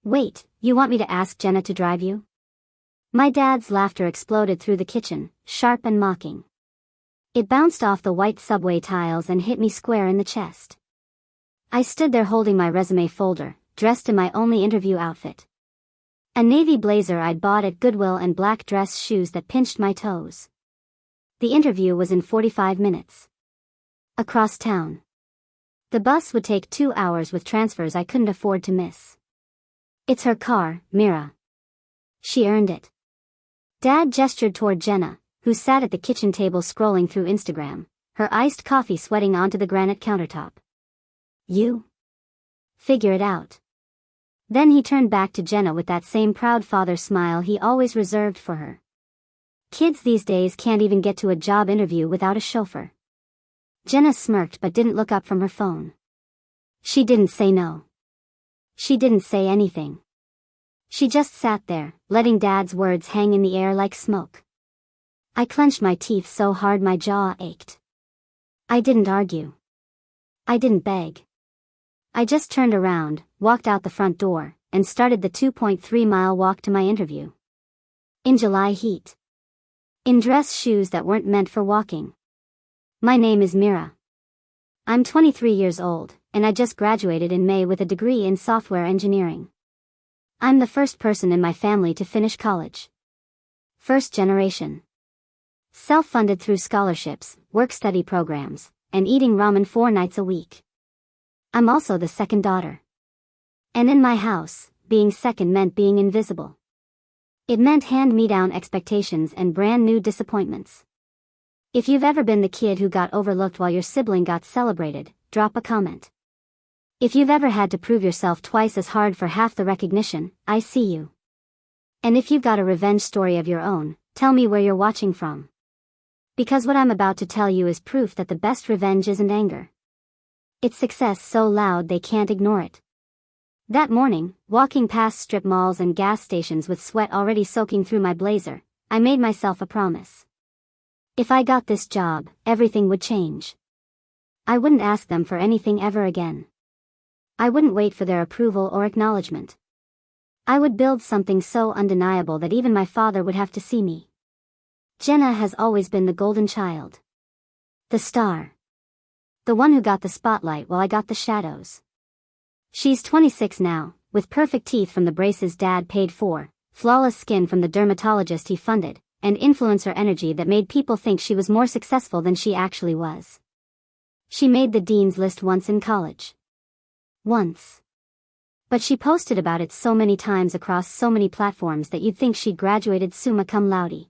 Wait, you want me to ask Jenna to drive you? My dad's laughter exploded through the kitchen, sharp and mocking. It bounced off the white subway tiles and hit me square in the chest. I stood there holding my resume folder, dressed in my only interview outfit. A navy blazer I'd bought at Goodwill and black dress shoes that pinched my toes. The interview was in 45 minutes. Across town. The bus would take 2 hours with transfers I couldn't afford to miss. It's her car, Mira. She earned it. Dad gestured toward Jenna, who sat at the kitchen table scrolling through Instagram, her iced coffee sweating onto the granite countertop. You? Figure it out. Then he turned back to Jenna with that same proud father smile he always reserved for her. Kids these days can't even get to a job interview without a chauffeur. Jenna smirked but didn't look up from her phone. She didn't say no. She didn't say anything. She just sat there, letting Dad's words hang in the air like smoke. I clenched my teeth so hard my jaw ached. I didn't argue. I didn't beg. I just turned around, walked out the front door, and started the 2.3-mile walk to my interview. In July heat. In dress shoes that weren't meant for walking. My name is Mira. I'm 23 years old, and I just graduated in May with a degree in software engineering. I'm the first person in my family to finish college. First generation. Self-funded through scholarships, work-study programs, and eating ramen 4 nights a week. I'm also the second daughter. And in my house, being second meant being invisible. It meant hand-me-down expectations and brand-new disappointments. If you've ever been the kid who got overlooked while your sibling got celebrated, drop a comment. If you've ever had to prove yourself twice as hard for half the recognition, I see you. And if you've got a revenge story of your own, tell me where you're watching from. Because what I'm about to tell you is proof that the best revenge isn't anger. It's success so loud they can't ignore it. That morning, walking past strip malls and gas stations with sweat already soaking through my blazer, I made myself a promise. If I got this job, everything would change. I wouldn't ask them for anything ever again. I wouldn't wait for their approval or acknowledgement. I would build something so undeniable that even my father would have to see me. Jenna has always been the golden child. The star. The one who got the spotlight while I got the shadows. She's 26 now, with perfect teeth from the braces Dad paid for, flawless skin from the dermatologist he funded, and influencer energy that made people think she was more successful than she actually was. She made the dean's list once in college. Once. But she posted about it so many times across so many platforms that you'd think she'd graduated summa cum laude.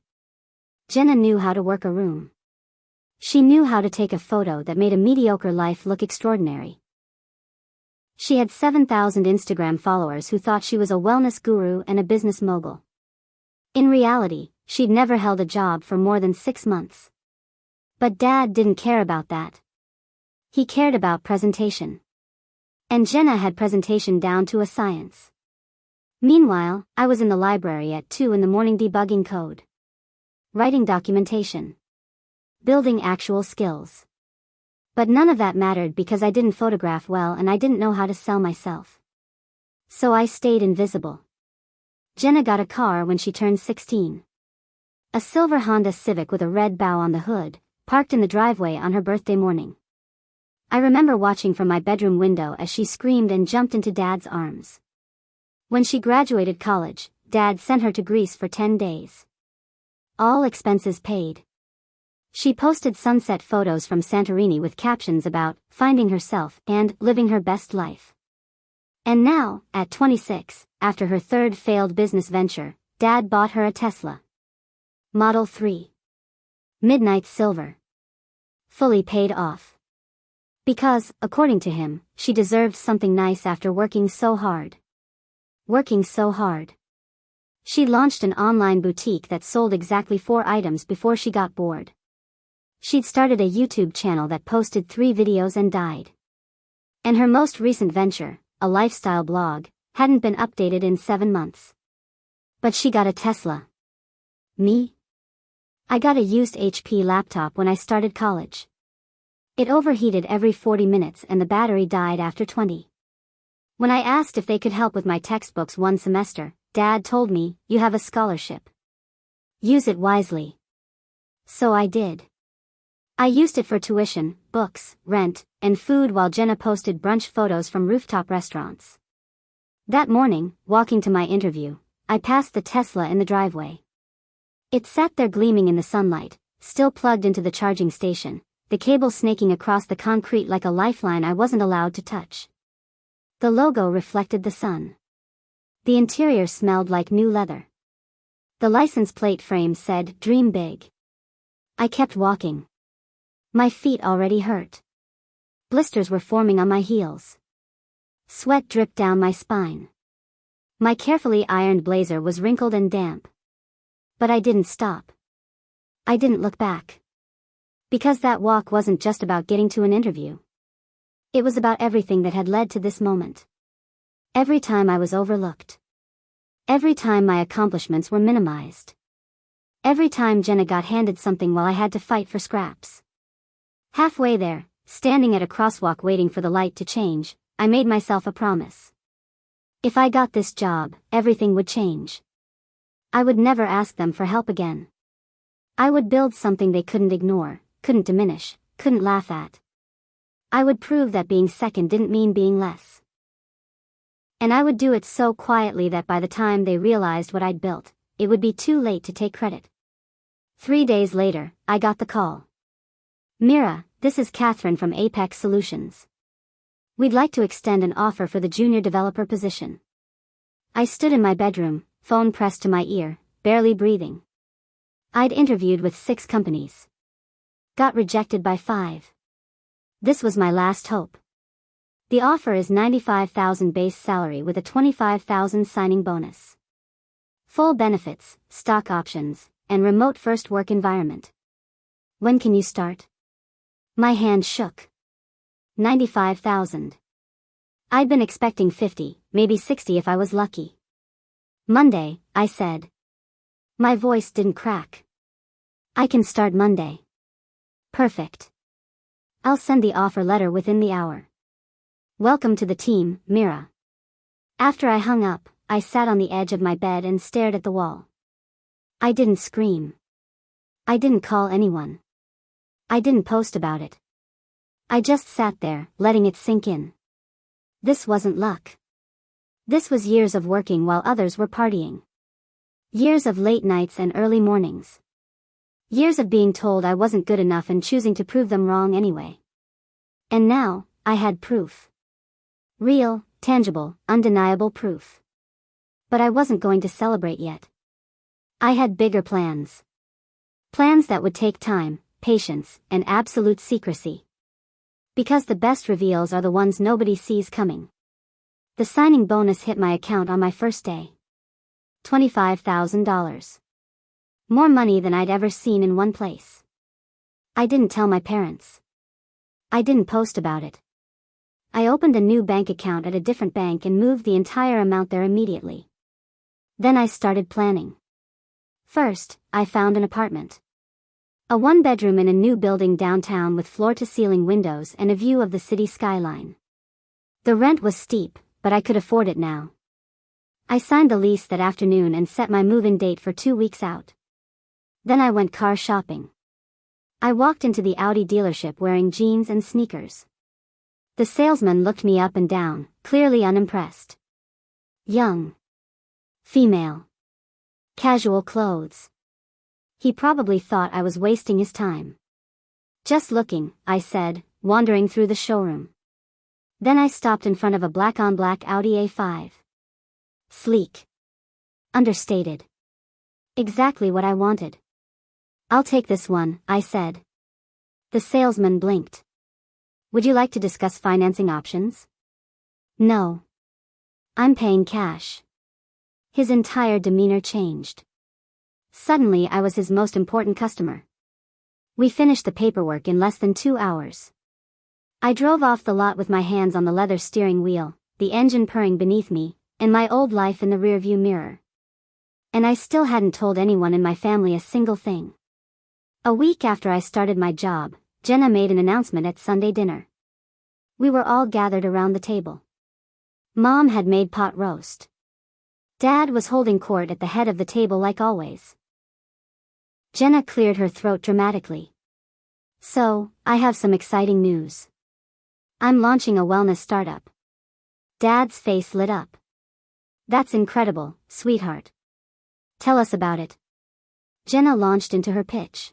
Jenna knew how to work a room. She knew how to take a photo that made a mediocre life look extraordinary. She had 7,000 Instagram followers who thought she was a wellness guru and a business mogul. In reality, she'd never held a job for more than 6 months. But Dad didn't care about that. He cared about presentation. And Jenna had presentation down to a science. Meanwhile, I was in the library at 2 in the morning debugging code. Writing documentation. Building actual skills. But none of that mattered because I didn't photograph well and I didn't know how to sell myself. So I stayed invisible. Jenna got a car when she turned 16. A silver Honda Civic with a red bow on the hood, parked in the driveway on her birthday morning. I remember watching from my bedroom window as she screamed and jumped into Dad's arms. When she graduated college, Dad sent her to Greece for 10 days. All expenses paid. She posted sunset photos from Santorini with captions about finding herself and living her best life. And now, at 26, after her third failed business venture, Dad bought her a Tesla. Model 3. Midnight silver. Fully paid off. Because, according to him, she deserved something nice after working so hard. Working so hard. She launched an online boutique that sold exactly 4 items before she got bored. She'd started a YouTube channel that posted 3 videos and died. And her most recent venture, a lifestyle blog, hadn't been updated in 7 months. But she got a Tesla. Me? I got a used HP laptop when I started college. It overheated every 40 minutes and the battery died after 20. When I asked if they could help with my textbooks one semester, Dad told me, "You have a scholarship. Use it wisely." So I did. I used it for tuition, books, rent, and food while Jenna posted brunch photos from rooftop restaurants. That morning, walking to my interview, I passed the Tesla in the driveway. It sat there gleaming in the sunlight, still plugged into the charging station, the cable snaking across the concrete like a lifeline I wasn't allowed to touch. The logo reflected the sun. The interior smelled like new leather. The license plate frame said, "Dream big." I kept walking. My feet already hurt. Blisters were forming on my heels. Sweat dripped down my spine. My carefully ironed blazer was wrinkled and damp. But I didn't stop. I didn't look back. Because that walk wasn't just about getting to an interview. It was about everything that had led to this moment. Every time I was overlooked. Every time my accomplishments were minimized. Every time Jenna got handed something while I had to fight for scraps. Halfway there, standing at a crosswalk waiting for the light to change, I made myself a promise. If I got this job, everything would change. I would never ask them for help again. I would build something they couldn't ignore, couldn't diminish, couldn't laugh at. I would prove that being second didn't mean being less. And I would do it so quietly that by the time they realized what I'd built, it would be too late to take credit. 3 days later, I got the call. "Mira, this is Catherine from Apex Solutions. We'd like to extend an offer for the junior developer position." I stood in my bedroom, phone pressed to my ear, barely breathing. I'd interviewed with 6 companies. Got rejected by 5. This was my last hope. The offer is $95,000 base salary with a $25,000 signing bonus. Full benefits, stock options, and remote first work environment. "When can you start?" My hand shook. 95,000. I'd been expecting 50, maybe 60 if I was lucky. "Monday," I said. My voice didn't crack. "I can start Monday." "Perfect. I'll send the offer letter within the hour. Welcome to the team, Mira." After I hung up, I sat on the edge of my bed and stared at the wall. I didn't scream. I didn't call anyone. I didn't post about it. I just sat there, letting it sink in. This wasn't luck. This was years of working while others were partying. Years of late nights and early mornings. Years of being told I wasn't good enough and choosing to prove them wrong anyway. And now, I had proof. Real, tangible, undeniable proof. But I wasn't going to celebrate yet. I had bigger plans. Plans that would take time, patience, and absolute secrecy. Because the best reveals are the ones nobody sees coming. The signing bonus hit my account on my first day. $25,000. More money than I'd ever seen in one place. I didn't tell my parents. I didn't post about it. I opened a new bank account at a different bank and moved the entire amount there immediately. Then I started planning. First, I found an apartment. A 1-bedroom in a new building downtown with floor-to-ceiling windows and a view of the city skyline. The rent was steep, but I could afford it now. I signed the lease that afternoon and set my move-in date for 2 weeks out. Then I went car shopping. I walked into the Audi dealership wearing jeans and sneakers. The salesman looked me up and down, clearly unimpressed. Young. Female. Casual clothes. He probably thought I was wasting his time. "Just looking," I said, wandering through the showroom. Then I stopped in front of a black-on-black Audi A5. Sleek. Understated. Exactly what I wanted. "I'll take this one," I said. The salesman blinked. "Would you like to discuss financing options?" "No. I'm paying cash." His entire demeanor changed. Suddenly I was his most important customer. We finished the paperwork in less than 2 hours. I drove off the lot with my hands on the leather steering wheel, the engine purring beneath me, and my old life in the rearview mirror. And I still hadn't told anyone in my family a single thing. A week after I started my job, Jenna made an announcement at Sunday dinner. We were all gathered around the table. Mom had made pot roast. Dad was holding court at the head of the table like always. Jenna cleared her throat dramatically. So, I have some exciting news. I'm launching a wellness startup. Dad's face lit up. That's incredible, sweetheart. Tell us about it. Jenna launched into her pitch.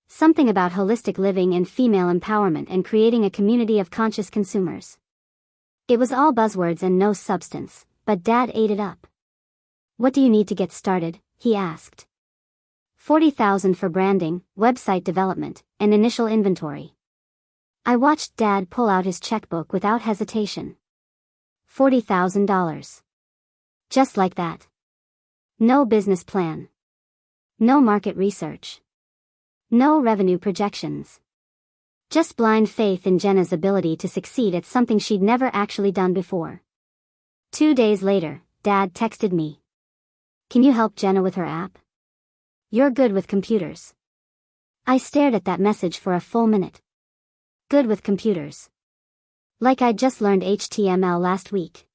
Something about holistic living and female empowerment and creating a community of conscious consumers. It was all buzzwords and no substance, but Dad ate it up. What do you need to get started? He asked. $40,000 for branding, website development, and initial inventory. I watched Dad pull out his checkbook without hesitation. $40,000. Just like that. No business plan. No market research. No revenue projections. Just blind faith in Jenna's ability to succeed at something she'd never actually done before. 2 days later, Dad texted me. Can you help Jenna with her app? You're good with computers. I stared at that message for a full minute. Good with computers. Like I'd just learned HTML last week.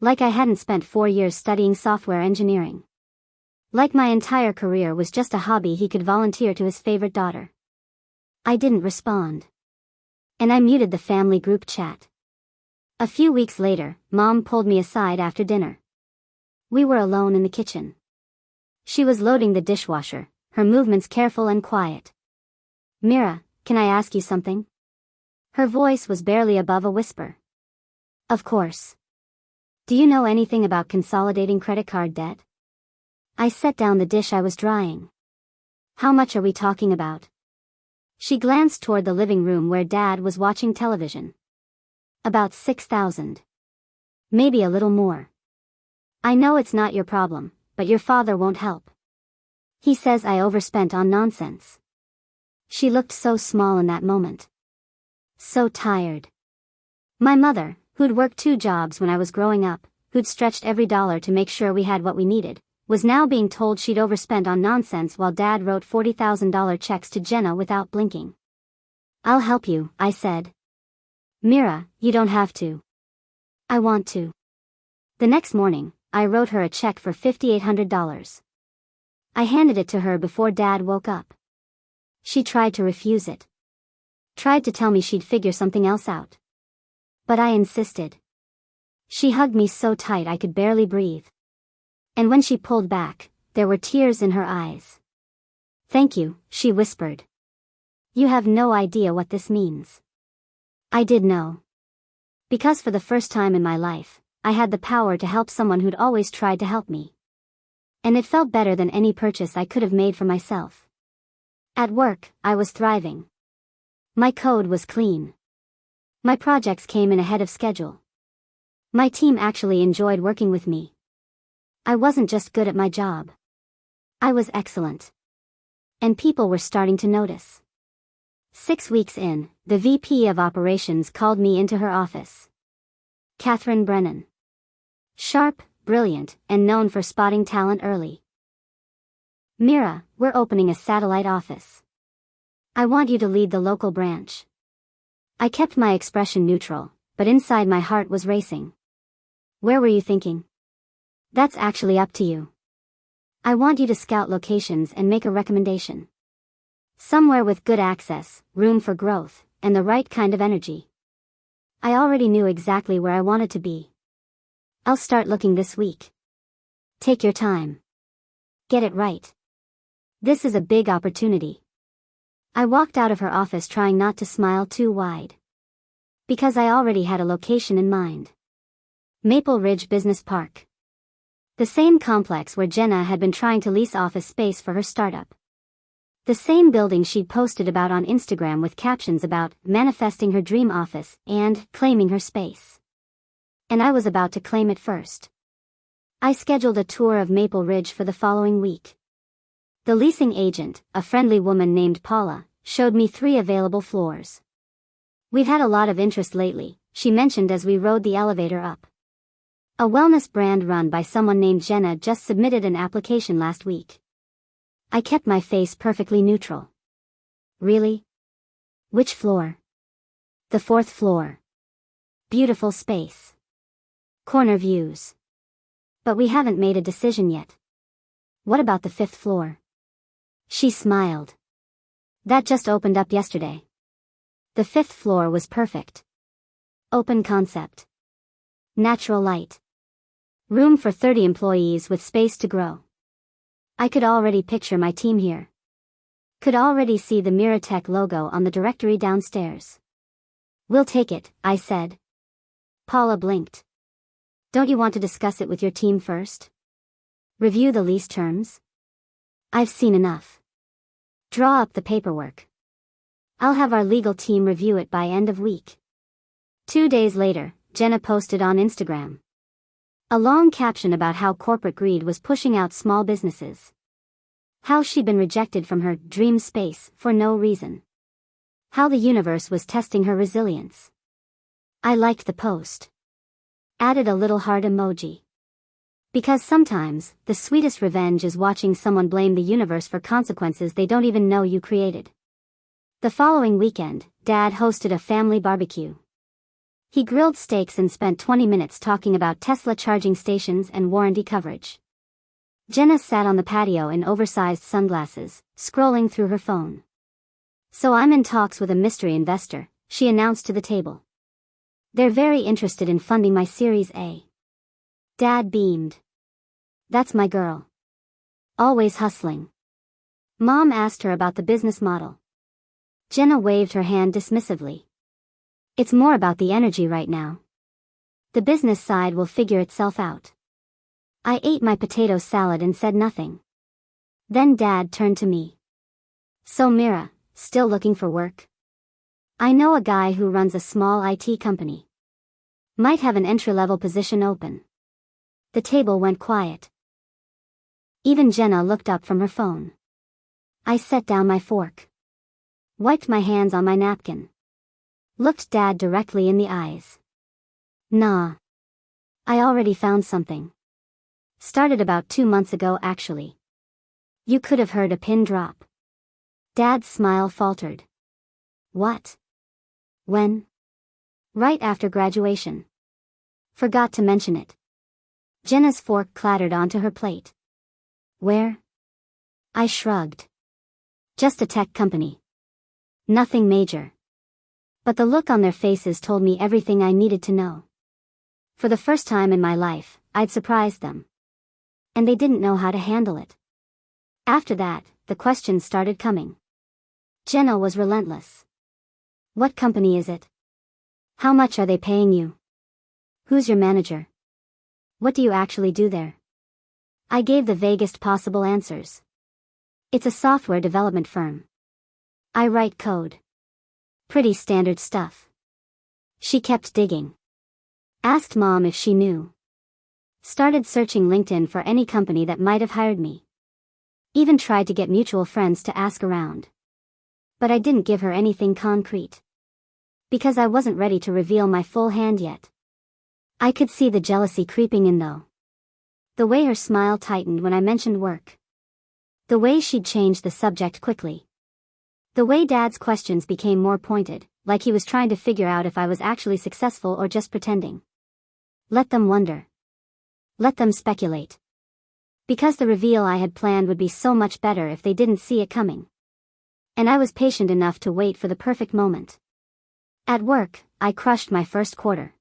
Like I hadn't spent 4 years studying software engineering. Like my entire career was just a hobby he could volunteer to his favorite daughter. I didn't respond. And I muted the family group chat. A few weeks later, Mom pulled me aside after dinner. We were alone in the kitchen. She was loading the dishwasher, her movements careful and quiet. Mira, can I ask you something? Her voice was barely above a whisper. Of course. Do you know anything about consolidating credit card debt? I set down the dish I was drying. How much are we talking about? She glanced toward the living room where Dad was watching television. About 6,000. Maybe a little more. I know it's not your problem, but your father won't help. He says I overspent on nonsense. She looked so small in that moment. So tired. My mother, who'd worked 2 jobs when I was growing up, who'd stretched every dollar to make sure we had what we needed, was now being told she'd overspent on nonsense while Dad wrote $40,000 checks to Jenna without blinking. I'll help you, I said. Mira, you don't have to. I want to. The next morning, I wrote her a check for $5,800. I handed it to her before Dad woke up. She tried to refuse it. Tried to tell me she'd figure something else out. But I insisted. She hugged me so tight I could barely breathe. And when she pulled back, there were tears in her eyes. Thank you, she whispered. You have no idea what this means. I did know. Because for the first time in my life, I had the power to help someone who'd always tried to help me. And it felt better than any purchase I could have made for myself. At work, I was thriving. My code was clean. My projects came in ahead of schedule. My team actually enjoyed working with me. I wasn't just good at my job. I was excellent. And people were starting to notice. 6 weeks in, the VP of Operations called me into her office. Catherine Brennan. Sharp, brilliant, and known for spotting talent early. Mira, we're opening a satellite office. I want you to lead the local branch. I kept my expression neutral, but inside my heart was racing. Where were you thinking? That's actually up to you. I want you to scout locations and make a recommendation. Somewhere with good access, room for growth, and the right kind of energy. I already knew exactly where I wanted to be. I'll start looking this week. Take your time. Get it right. This is a big opportunity. I walked out of her office trying not to smile too wide. Because I already had a location in mind. Maple Ridge Business Park. The same complex where Jenna had been trying to lease office space for her startup. The same building she'd posted about on Instagram with captions about manifesting her dream office and claiming her space. And I was about to claim it first. I scheduled a tour of Maple Ridge for the following week. The leasing agent, a friendly woman named Paula, showed me 3 available floors. We've had a lot of interest lately, she mentioned as we rode the elevator up. A wellness brand run by someone named Jenna just submitted an application last week. I kept my face perfectly neutral. Really? Which floor? The 4th floor. Beautiful space. Corner views. But we haven't made a decision yet. What about the 5th floor? She smiled. That just opened up yesterday. The 5th floor was perfect. Open concept. Natural light. Room for 30 employees with space to grow. I could already picture my team here. Could already see the Miratech logo on the directory downstairs. We'll take it, I said. Paula blinked. Don't you want to discuss it with your team first? Review the lease terms? I've seen enough. Draw up the paperwork. I'll have our legal team review it by end of week. 2 days later, Jenna posted on Instagram a long caption about how corporate greed was pushing out small businesses. How she'd been rejected from her dream space for no reason. How the universe was testing her resilience. I liked the post. Added a little heart emoji. Because sometimes, the sweetest revenge is watching someone blame the universe for consequences they don't even know you created. The following weekend, Dad hosted a family barbecue. He grilled steaks and spent 20 minutes talking about Tesla charging stations and warranty coverage. Jenna sat on the patio in oversized sunglasses, scrolling through her phone. So I'm in talks with a mystery investor, she announced to the table. They're very interested in funding my Series A. Dad beamed. That's my girl. Always hustling. Mom asked her about the business model. Jenna waved her hand dismissively. It's more about the energy right now. The business side will figure itself out. I ate my potato salad and said nothing. Then Dad turned to me. So Mira, still looking for work? I know a guy who runs a small IT company. Might have an entry-level position open. The table went quiet. Even Jenna looked up from her phone. I set down my fork. Wiped my hands on my napkin. Looked Dad directly in the eyes. Nah. I already found something. Started about 2 months ago actually. You could have heard a pin drop. Dad's smile faltered. What? When? Right after graduation. Forgot to mention it. Jenna's fork clattered onto her plate. Where? I shrugged. Just a tech company. Nothing major. But the look on their faces told me everything I needed to know. For the first time in my life, I'd surprised them. And they didn't know how to handle it. After that, the questions started coming. Jenna was relentless. What company is it? How much are they paying you? Who's your manager? What do you actually do there? I gave the vaguest possible answers. It's a software development firm. I write code. Pretty standard stuff. She kept digging. Asked Mom if she knew. Started searching LinkedIn for any company that might have hired me. Even tried to get mutual friends to ask around. But I didn't give her anything concrete. Because I wasn't ready to reveal my full hand yet. I could see the jealousy creeping in though. The way her smile tightened when I mentioned work. The way she'd changed the subject quickly. The way Dad's questions became more pointed, like he was trying to figure out if I was actually successful or just pretending. Let them wonder. Let them speculate. Because the reveal I had planned would be so much better if they didn't see it coming. And I was patient enough to wait for the perfect moment. At work, I crushed my first quarter.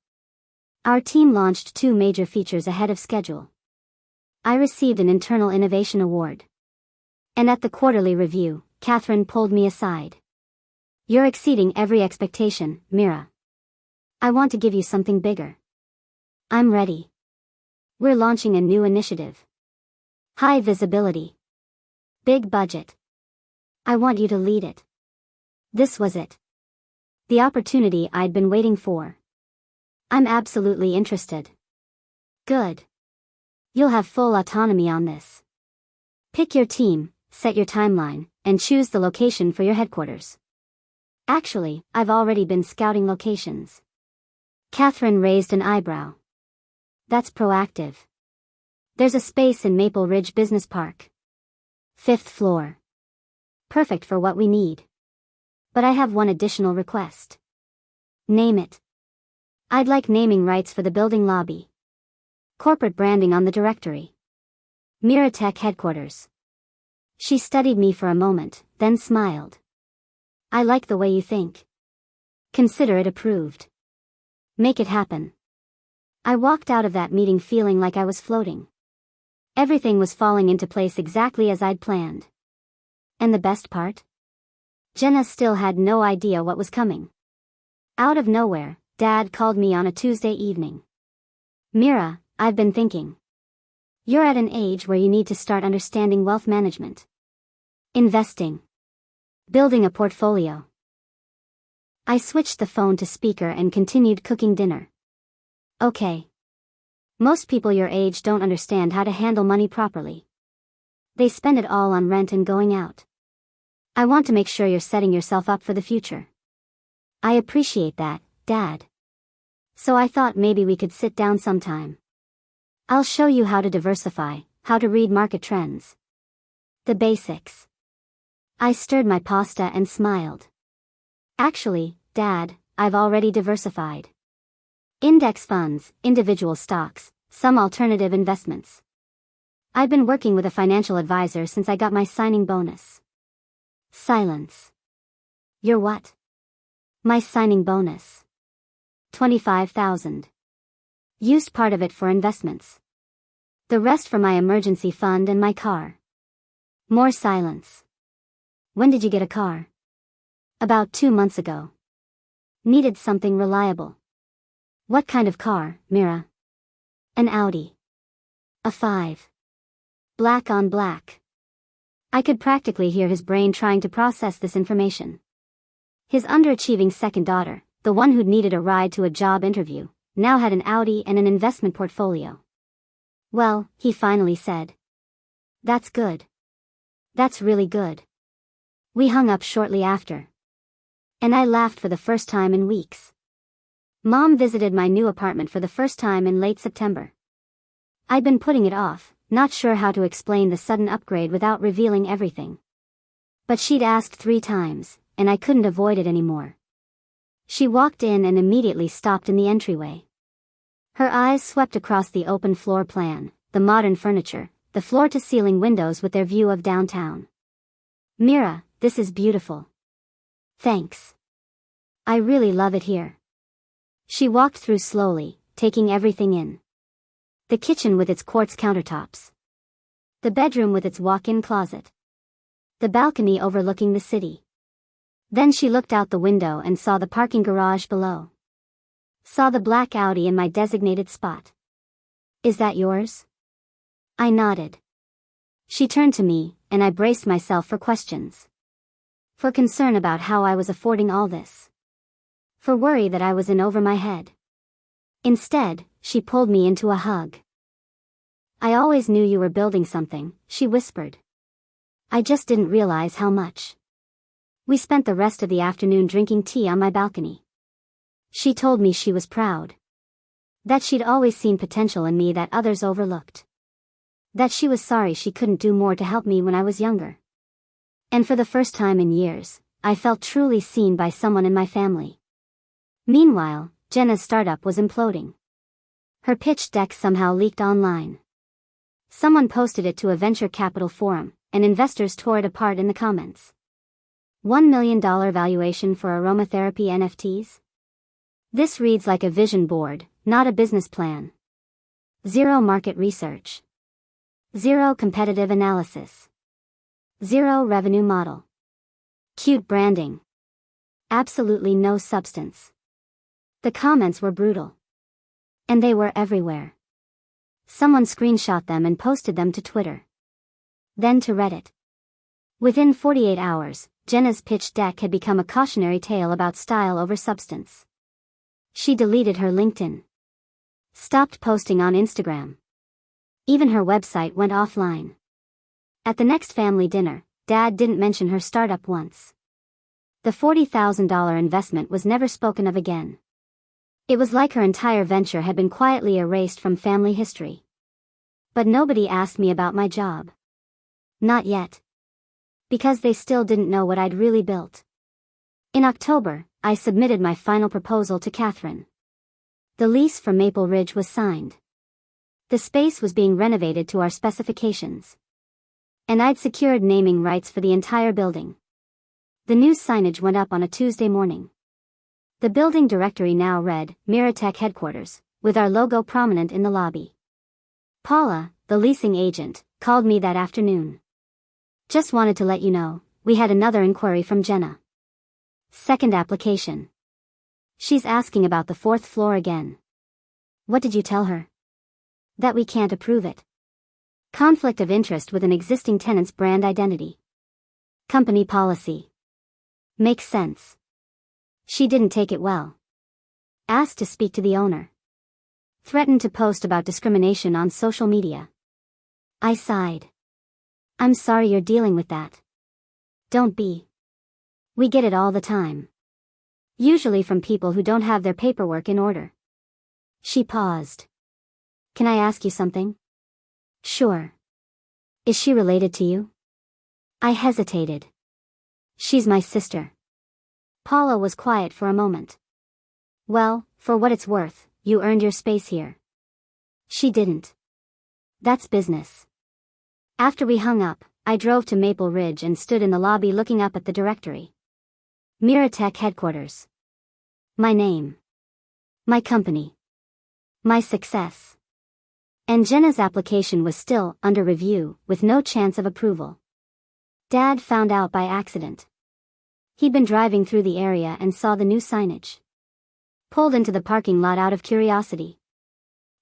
Our team launched 2 major features ahead of schedule. I received an Internal Innovation Award. And at the quarterly review, Catherine pulled me aside. You're exceeding every expectation, Mira. I want to give you something bigger. I'm ready. We're launching a new initiative. High visibility. Big budget. I want you to lead it. This was it. The opportunity I'd been waiting for. I'm absolutely interested. Good. You'll have full autonomy on this. Pick your team, set your timeline, and choose the location for your headquarters. Actually, I've already been scouting locations. Catherine raised an eyebrow. That's proactive. There's a space in Maple Ridge Business Park. 5th floor. Perfect for what we need. But I have one additional request. Name it. I'd like naming rights for the building lobby. Corporate branding on the directory. Mira Tech headquarters. She studied me for a moment, then smiled. I like the way you think. Consider it approved. Make it happen. I walked out of that meeting feeling like I was floating. Everything was falling into place exactly as I'd planned. And the best part? Jenna still had no idea what was coming. Out of nowhere, Dad called me on a Tuesday evening. Mira, I've been thinking. You're at an age where you need to start understanding wealth management. Investing. Building a portfolio. I switched the phone to speaker and continued cooking dinner. Okay. Most people your age don't understand how to handle money properly. They spend it all on rent and going out. I want to make sure you're setting yourself up for the future. I appreciate that, Dad. So I thought maybe we could sit down sometime. I'll show you how to diversify, how to read market trends. The basics. I stirred my pasta and smiled. Actually, Dad, I've already diversified. Index funds, individual stocks, some alternative investments. I've been working with a financial advisor since I got my signing bonus. Silence. Your what? My signing bonus. 25,000. Used part of it for investments. The rest for my emergency fund and my car. More silence. When did you get a car? About 2 months ago. Needed something reliable. What kind of car, Mira? An Audi. A 5. Black on black. I could practically hear his brain trying to process this information. His underachieving second daughter, the one who'd needed a ride to a job interview, now had an Audi and an investment portfolio. Well, he finally said. That's good. That's really good. We hung up shortly after. And I laughed for the first time in weeks. Mom visited my new apartment for the first time in late September. I'd been putting it off, not sure how to explain the sudden upgrade without revealing everything. But she'd asked 3 times, and I couldn't avoid it anymore. She walked in and immediately stopped in the entryway. Her eyes swept across the open floor plan, the modern furniture, the floor-to-ceiling windows with their view of downtown. Mira, this is beautiful. Thanks. I really love it here. She walked through slowly, taking everything in. The kitchen with its quartz countertops. The bedroom with its walk-in closet. The balcony overlooking the city. Then she looked out the window and saw the parking garage below. Saw the black Audi in my designated spot. Is that yours? I nodded. She turned to me, and I braced myself for questions. For concern about how I was affording all this. For worry that I was in over my head. Instead, she pulled me into a hug. I always knew you were building something, she whispered. I just didn't realize how much. We spent the rest of the afternoon drinking tea on my balcony. She told me she was proud. That she'd always seen potential in me that others overlooked. That she was sorry she couldn't do more to help me when I was younger. And for the first time in years, I felt truly seen by someone in my family. Meanwhile, Jenna's startup was imploding. Her pitch deck somehow leaked online. Someone posted it to a venture capital forum, and investors tore it apart in the comments. $1 million valuation for aromatherapy NFTs? This reads like a vision board, not a business plan. 0 market research. 0 competitive analysis. 0 revenue model. Cute branding. Absolutely no substance. The comments were brutal. And they were everywhere. Someone screenshot them and posted them to Twitter. Then to Reddit. Within 48 hours, Jenna's pitch deck had become a cautionary tale about style over substance. She deleted her LinkedIn. Stopped posting on Instagram. Even her website went offline. At the next family dinner, Dad didn't mention her startup once. The $40,000 investment was never spoken of again. It was like her entire venture had been quietly erased from family history. But nobody asked me about my job. Not yet. Because they still didn't know what I'd really built. In October, I submitted my final proposal to Catherine. The lease for Maple Ridge was signed. The space was being renovated to our specifications. And I'd secured naming rights for the entire building. The new signage went up on a Tuesday morning. The building directory now read, Miratech Headquarters, with our logo prominent in the lobby. Paula, the leasing agent, called me that afternoon. Just wanted to let you know, we had another inquiry from Jenna. Second application. She's asking about the 4th floor again. What did you tell her? That we can't approve it. Conflict of interest with an existing tenant's brand identity. Company policy. Makes sense. She didn't take it well. Asked to speak to the owner. Threatened to post about discrimination on social media. I sighed. I'm sorry you're dealing with that. Don't be. We get it all the time. Usually from people who don't have their paperwork in order. She paused. Can I ask you something? Sure. Is she related to you? I hesitated. She's my sister. Paula was quiet for a moment. Well, for what it's worth, you earned your space here. She didn't. That's business. After we hung up, I drove to Maple Ridge and stood in the lobby looking up at the directory. Miratech Headquarters. My name. My company. My success. And Jenna's application was still under review, with no chance of approval. Dad found out by accident. He'd been driving through the area and saw the new signage. Pulled into the parking lot out of curiosity.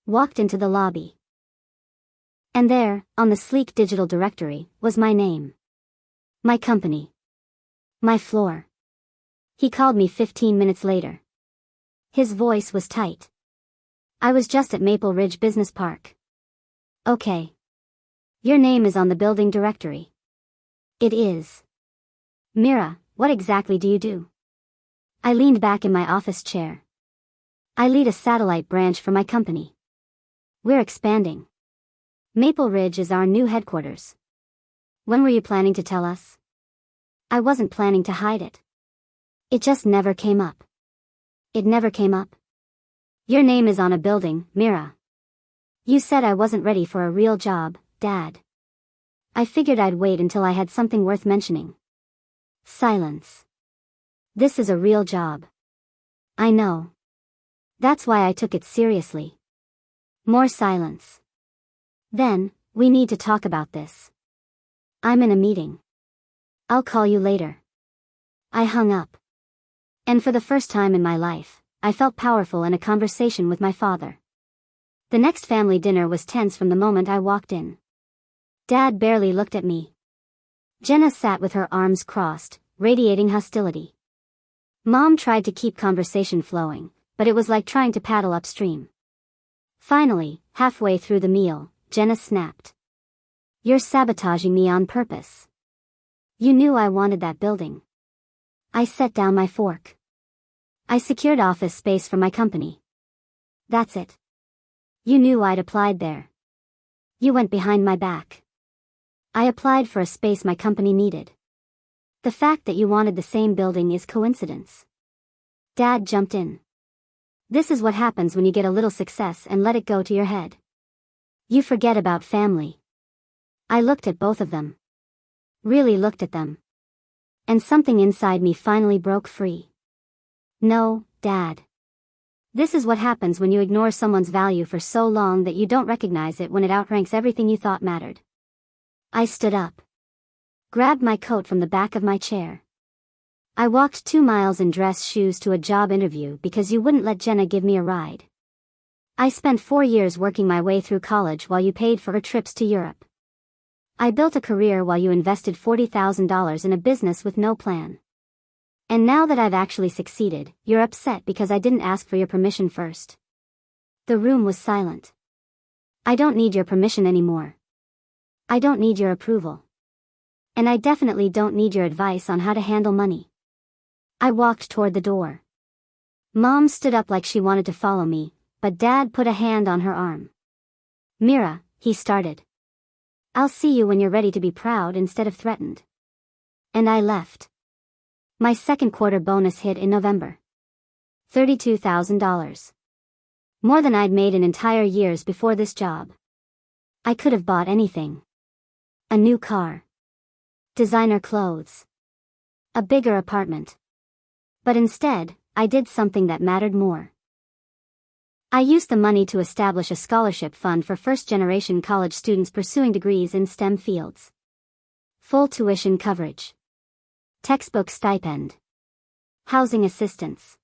Walked into the lobby. And there, on the sleek digital directory, was my name. My company. My floor. He called me 15 minutes later. His voice was tight. I was just at Maple Ridge Business Park. Okay. Your name is on the building directory. It is. Mira, what exactly do you do? I leaned back in my office chair. I lead a satellite branch for my company. We're expanding. Maple Ridge is our new headquarters. When were you planning to tell us? I wasn't planning to hide it. It just never came up. It never came up. Your name is on a building, Mira. You said I wasn't ready for a real job, Dad. I figured I'd wait until I had something worth mentioning. Silence. This is a real job. I know. That's why I took it seriously. More silence. Then, we need to talk about this. I'm in a meeting. I'll call you later. I hung up. And for the first time in my life, I felt powerful in a conversation with my father. The next family dinner was tense from the moment I walked in. Dad barely looked at me. Jenna sat with her arms crossed, radiating hostility. Mom tried to keep conversation flowing, but it was like trying to paddle upstream. Finally, halfway through the meal, Jenna snapped. You're sabotaging me on purpose. You knew I wanted that building. I set down my fork. I secured office space for my company. That's it. You knew I'd applied there. You went behind my back. I applied for a space my company needed. The fact that you wanted the same building is coincidence. Dad jumped in. This is what happens when you get a little success and let it go to your head. You forget about family. I looked at both of them. Really looked at them. And something inside me finally broke free. No, Dad. This is what happens when you ignore someone's value for so long that you don't recognize it when it outranks everything you thought mattered. I stood up. Grabbed my coat from the back of my chair. I walked 2 miles in dress shoes to a job interview because you wouldn't let Jenna give me a ride. I spent 4 years working my way through college while you paid for her trips to Europe. I built a career while you invested $40,000 in a business with no plan. And now that I've actually succeeded, you're upset because I didn't ask for your permission first. The room was silent. I don't need your permission anymore. I don't need your approval. And I definitely don't need your advice on how to handle money. I walked toward the door. Mom stood up like she wanted to follow me, but Dad put a hand on her arm. Mira, he started. I'll see you when you're ready to be proud instead of threatened. And I left. My second quarter bonus hit in November. $32,000. More than I'd made in entire years before this job. I could have bought anything. A new car. Designer clothes. A bigger apartment. But instead, I did something that mattered more. I used the money to establish a scholarship fund for first-generation college students pursuing degrees in STEM fields. Full tuition coverage. Textbook stipend. Housing assistance.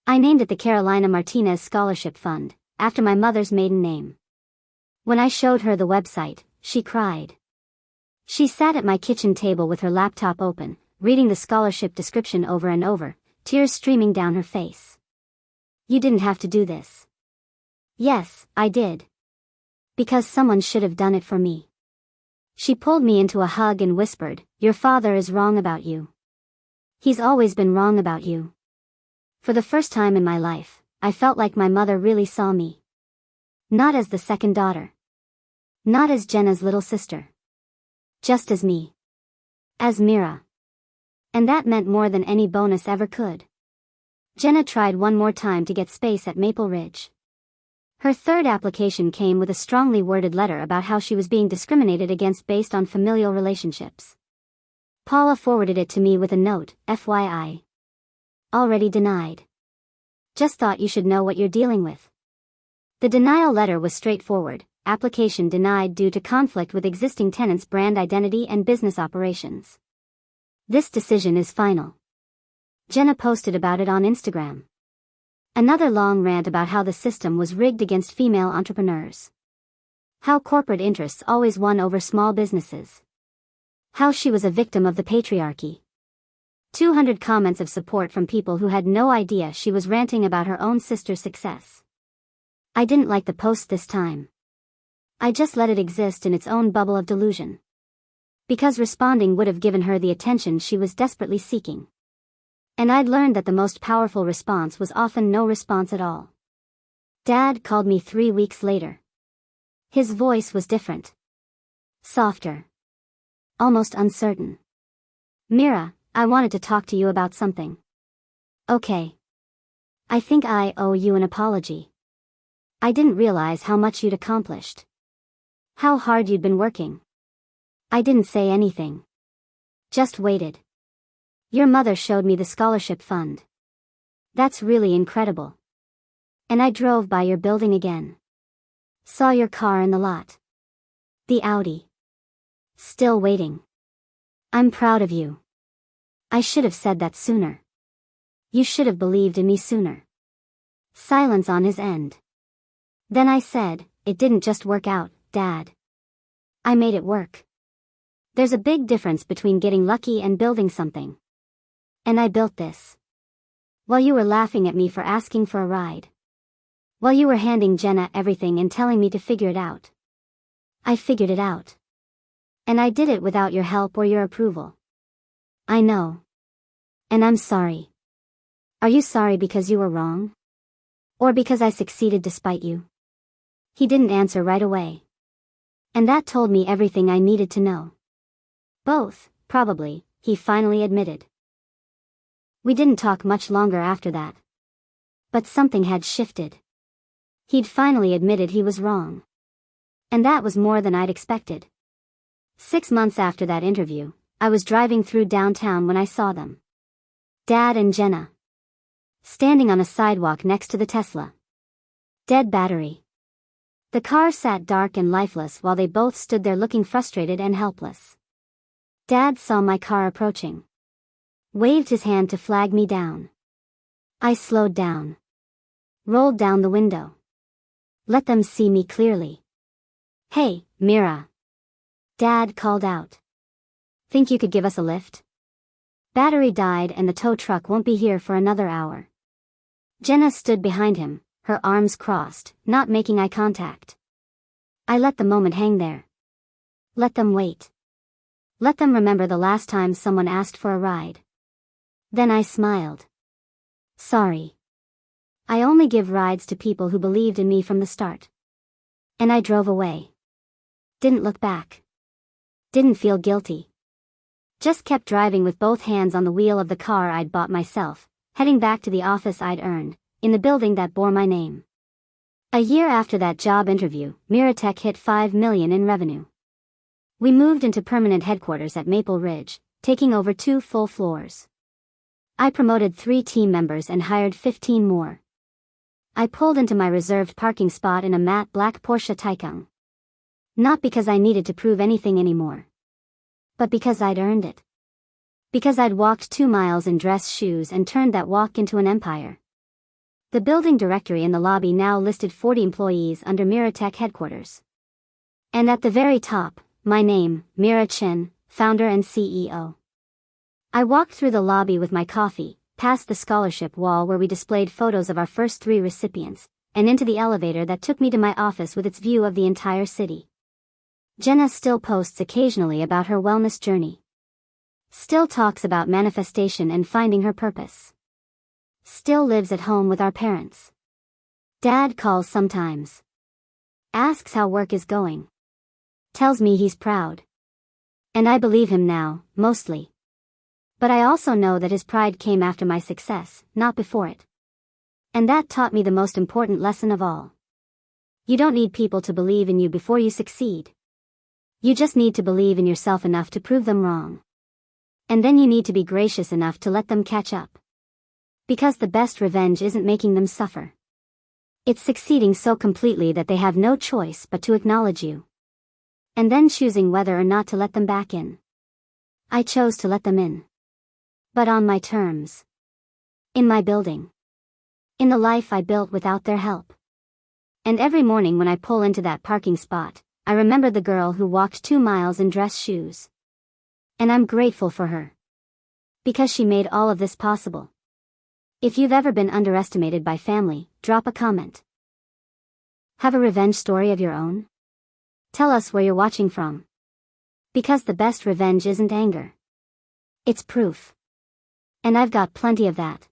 I named it the Carolina Martinez Scholarship Fund, after my mother's maiden name. When I showed her the website, she cried. She sat at my kitchen table with her laptop open, reading the scholarship description over and over, tears streaming down her face. You didn't have to do this. Yes, I did. Because someone should have done it for me. She pulled me into a hug and whispered, "Your father is wrong about you. He's always been wrong about you." For the first time in my life, I felt like my mother really saw me. Not as the second daughter. Not as Jenna's little sister. Just as me. As Mira. And that meant more than any bonus ever could. Jenna tried one more time to get space at Maple Ridge. Her third application came with a strongly worded letter about how she was being discriminated against based on familial relationships. Paula forwarded it to me with a note, FYI. Already denied. Just thought you should know what you're dealing with. The denial letter was straightforward, application denied due to conflict with existing tenants' brand identity and business operations. This decision is final. Jenna posted about it on Instagram. Another long rant about how the system was rigged against female entrepreneurs. How corporate interests always won over small businesses. How she was a victim of the patriarchy. 200 comments of support from people who had no idea she was ranting about her own sister's success. I didn't like the post this time. I just let it exist in its own bubble of delusion. Because responding would have given her the attention she was desperately seeking. And I'd learned that the most powerful response was often no response at all. Dad called me 3 weeks later. His voice was different. Softer. Almost uncertain. "Mira, I wanted to talk to you about something." "Okay. I think I owe you an apology. I didn't realize how much you'd accomplished. How hard you'd been working." I didn't say anything. Just waited. "Your mother showed me the scholarship fund. That's really incredible. And I drove by your building again. Saw your car in the lot. The Audi. Still waiting. I'm proud of you. I should have said that sooner. You should have believed in me sooner." Silence on his end. Then I said, "It didn't just work out, Dad. I made it work. There's a big difference between getting lucky and building something. And I built this. While you were laughing at me for asking for a ride. While you were handing Jenna everything and telling me to figure it out. I figured it out. And I did it without your help or your approval. I know. And I'm sorry. Are you sorry because you were wrong? Or because I succeeded despite you?" He didn't answer right away. And that told me everything I needed to know. Both, probably, he finally admitted. We didn't talk much longer after that. But something had shifted. He'd finally admitted he was wrong. And that was more than I'd expected. 6 months after that interview, I was driving through downtown when I saw them. Dad and Jenna. Standing on a sidewalk next to the Tesla. Dead battery. The car sat dark and lifeless while they both stood there looking frustrated and helpless. Dad saw my car approaching. Waved his hand to flag me down. I slowed down. Rolled down the window. Let them see me clearly. "Hey, Mira." Dad called out. "Think you could give us a lift? Battery died and the tow truck won't be here for another hour." Jenna stood behind him, her arms crossed, not making eye contact. I let the moment hang there. Let them wait. Let them remember the last time someone asked for a ride. Then I smiled. "Sorry. I only give rides to people who believed in me from the start." And I drove away. Didn't look back. Didn't feel guilty. Just kept driving with both hands on the wheel of the car I'd bought myself, heading back to the office I'd earned, in the building that bore my name. A year after that job interview, Miratech hit $5 million in revenue. We moved into permanent headquarters at Maple Ridge, taking over 2 full floors. I promoted 3 team members and hired 15 more. I pulled into my reserved parking spot in a matte black Porsche Taycan. Not because I needed to prove anything anymore, but because I'd earned it. Because I'd walked 2 miles in dress shoes and turned that walk into an empire. The building directory in the lobby now listed 40 employees under Miratech headquarters. And at the very top, my name, Mira Chen, founder and CEO. I walked through the lobby with my coffee, past the scholarship wall where we displayed photos of our first 3 recipients, and into the elevator that took me to my office with its view of the entire city. Jenna still posts occasionally about her wellness journey. Still talks about manifestation and finding her purpose. Still lives at home with our parents. Dad calls sometimes. Asks how work is going. Tells me he's proud. And I believe him now, mostly. But I also know that his pride came after my success, not before it. And that taught me the most important lesson of all. You don't need people to believe in you before you succeed. You just need to believe in yourself enough to prove them wrong. And then you need to be gracious enough to let them catch up. Because the best revenge isn't making them suffer. It's succeeding so completely that they have no choice but to acknowledge you. And then choosing whether or not to let them back in. I chose to let them in. But on my terms. In my building. In the life I built without their help. And every morning when I pull into that parking spot, I remember the girl who walked 2 miles in dress shoes. And I'm grateful for her. Because she made all of this possible. If you've ever been underestimated by family, drop a comment. Have a revenge story of your own? Tell us where you're watching from. Because the best revenge isn't anger. It's proof. And I've got plenty of that.